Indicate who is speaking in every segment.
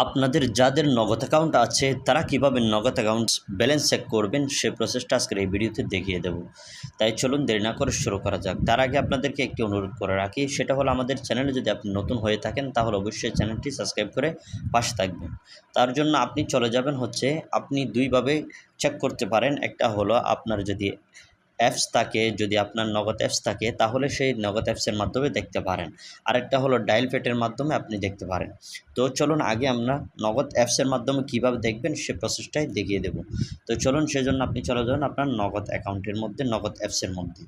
Speaker 1: আপনাদের যাদের নগদ অ্যাকাউন্ট আছে তারা কিভাবে নগদ অ্যাকাউন্ট ব্যালেন্স চেক করবেন সে প্রসেসটা আজকের এই ভিডিওতে দেখিয়ে দেব। তাই চলুন দেরি না করে শুরু করা যাক। তার আগে আপনাদেরকে একটি অনুরোধ করে রাখি, সেটা হলো আমাদের চ্যানেলে যদি আপনি নতুন হয়ে থাকেন তাহলে অবশ্যই চ্যানেলটি সাবস্ক্রাইব করে পাশে থাকবেন। তার জন্য আপনি চলে যাবেন আপনি দুইভাবে চেক করতে পারেন। একটা হলো আপনার যদি অ্যাপস থাকে, যদি আপনার নগদ অ্যাপস থাকে তাহলে সেই নগদ অ্যাপসের মাধ্যমে দেখতে পারেন। আরেকটা হলো ডায়াল পেটের মাধ্যমে আপনি দেখতে পারেন। তো চলুন আগে আমরা নগদ অ্যাপসের মাধ্যমে কিভাবে দেখবেন সে প্রসেসটাই দেখিয়ে দেব। তো চলুন সেজন্য আপনি চলে যান আপনার নগদ অ্যাকাউন্টের মধ্যে, নগদ অ্যাপসের মধ্যে।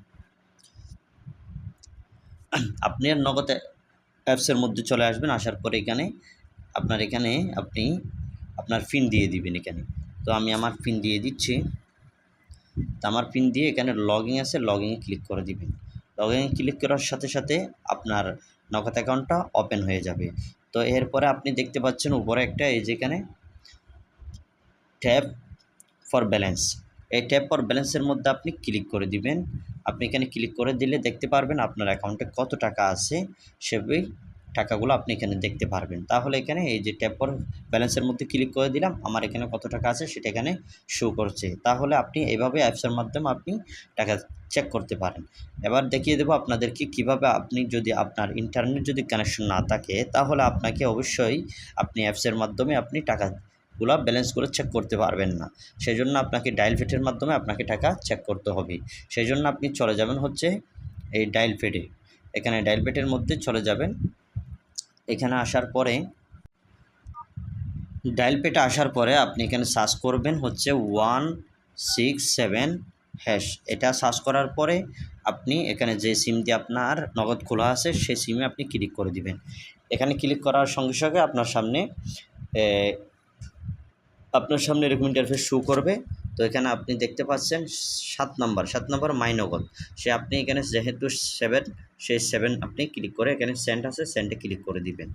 Speaker 1: আপনি আর নগদ অ্যাপসের মধ্যে চলে আসবেন। আসার পরে এখানে আপনি আপনার পিন দিয়ে দিবেন এখানে। তো আমি আমার পিন দিয়ে দিচ্ছি। তো আমার পিন দিয়ে এখানে লগইন আছে, লগইনে ক্লিক করে দিবেন। লগইনে ক্লিক করার সাথে সাথে আপনার নগদ অ্যাকাউন্টটা ওপেন হয়ে যাবে। তো এরপরে আপনি দেখতে পাচ্ছেন উপরে একটা এই যেখানে ট্যাব ফর ব্যালেন্স, এই ট্যাব ফর ব্যালেন্সের মধ্যে আপনি ক্লিক করে দিবেন। আপনি এখানে ক্লিক করে দিলে দেখতে পারবেন আপনার অ্যাকাউন্টে কত টাকা আছে, সেই টাকাগুলো আপনি এখানে দেখতে পারবেন। তাহলে এখানে এই যে ট্যাব ফর ব্যালেন্সের মধ্যে ক্লিক করে দিলাম, আমার এখানে কত টাকা আছে সেটা এখানে শো করছে। তাহলে আপনি এইভাবে অ্যাপসের মাধ্যমে আপনি টাকা চেক করতে পারেন। এবার দেখিয়ে দেবো আপনাদেরকে কীভাবে, আপনি যদি আপনার ইন্টারনেট যদি কানেকশন না থাকে তাহলে আপনাকে অবশ্যই আপনি অ্যাপসের মাধ্যমে আপনি টাকাগুলো ব্যালেন্সগুলো চেক করতে পারবেন না। সেই জন্য আপনাকে ডায়াল পেটের মাধ্যমে আপনাকে টাকা চেক করতে হবে। সেই জন্য আপনি চলে যাবেন এই ডায়াল পেটে। এখানে ডায়াল পেটের মধ্যে চলে যাবেন। এখানে আসার পরে ডায়াল পেটে আসার পরে আপনি এখানে সার্চ করবেন 167#। এটা সার্চ করার পরে আপনি এখানে যে সিম দিয়ে আপনার নগদ খোলা আছে সেই সিমে আপনি ক্লিক করে দিবেন। এখানে ক্লিক করার সঙ্গে সঙ্গে আপনার সামনে এরকম ইন্টারফেস শো করবে। তো এখানে আপনি দেখতে পাচ্ছেন 7 নম্বর মাই নগদ। আপনি এখানে যেহেতু 7, সেই 7 আপনি ক্লিক করে এখানে সেন্ড আছে, সেন্ডে ক্লিক করে দিবেন।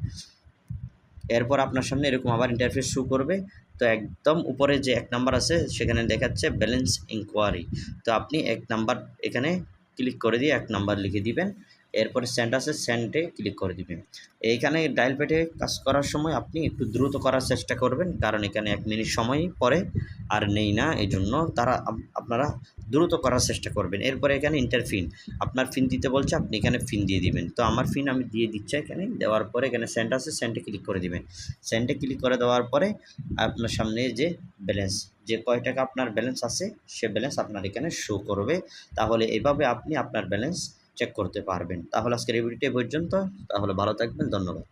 Speaker 1: এরপর আপনার সামনে এরকম আবার ইন্টারফেস শো করবে। তো একদম উপরে যে 1 নাম্বার আছে সেখানে দেখাচ্ছে ব্যালেন্স ইনকোয়ারি। তো আপনি 1 নাম্বার এখানে ক্লিক করে দিয়ে 1 নাম্বার লিখে দিবেন। এরপরে সেন্ড আছে, সেন্ডে ক্লিক করে দিবেন। এইখানে ডায়াল পেটে কাজ করার সময় আপনি একটু দ্রুত করার চেষ্টা করবেন, কারণ এখানে 1 মিনিট সময় পরে আর নেই না, এই জন্য আপনারা দ্রুত করার চেষ্টা করবেন। এরপরে এখানে ইন্টার পিন, আপনার পিন দিতে বলছে, আপনি এখানে পিন দিয়ে দিবেন। তো আমার পিন আমি দিয়ে দিচ্ছি। এখানে দেওয়ার পরে এখানে সেন্ড আছে, সেন্ডে ক্লিক করে দিবেন। সেন্ডে ক্লিক করে দেওয়ার পরে আপনার সামনে যে ব্যালেন্স, যে কয় টাকা আপনার ব্যালেন্স আছে সে ব্যালেন্স আপনার এখানে শো করবে। তাহলে এভাবে আপনি আপনার ব্যালেন্স চেক করতে পারবেন। তাহলে আজকের এই ভিডিওটি পর্যন্ত। তাহলে ভালো থাকবেন, ধন্যবাদ।